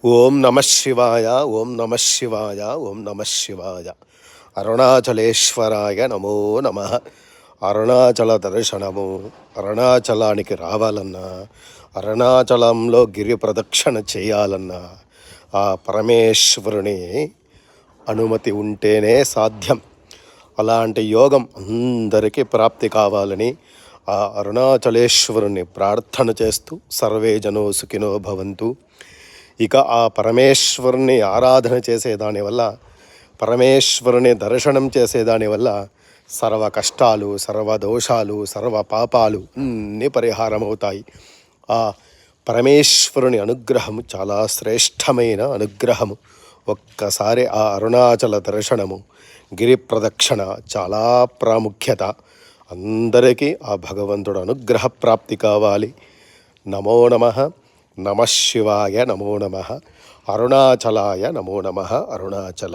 ఓం నమ శివాయ, ఓం నమ శివాయ, ఓం నమ శివాయ. అరుణాచలేశ్వరాయ నమో నమ. అరుణాచల దర్శనము. అరుణాచలానికి రావాలన్నా, అరుణాచలంలో గిరి ప్రదక్షిణ చేయాలన్నా ఆ పరమేశ్వరుని అనుమతి ఉంటేనే సాధ్యం. అలాంటి యోగం అందరికీ ప్రాప్తి కావాలని ఆ అరుణాచలేశ్వరుని ప్రార్థన చేస్తూ సర్వే జనో సుఖినో భవంతు. ఇక ఆ పరమేశ్వరుని ఆరాధన చేసేదాని వల్ల, పరమేశ్వరుని దర్శనం చేసేదాని వల్ల సర్వ కష్టాలు, సర్వ దోషాలు, సర్వ పాపాలు అన్నీ పరిహారమవుతాయి. ఆ పరమేశ్వరుని అనుగ్రహము చాలా శ్రేష్టమైన అనుగ్రహము. ఒక్కసారి ఆ అరుణాచల దర్శనము, గిరి ప్రదక్షిణ చాలా ప్రాముఖ్యత. అందరికీ ఆ భగవంతుడు అనుగ్రహ ప్రాప్తి కావాలి. నమో నమః. నమ శివాయ నమో నమః. అరుణాచలాయ నమో నమః. అరుణాచల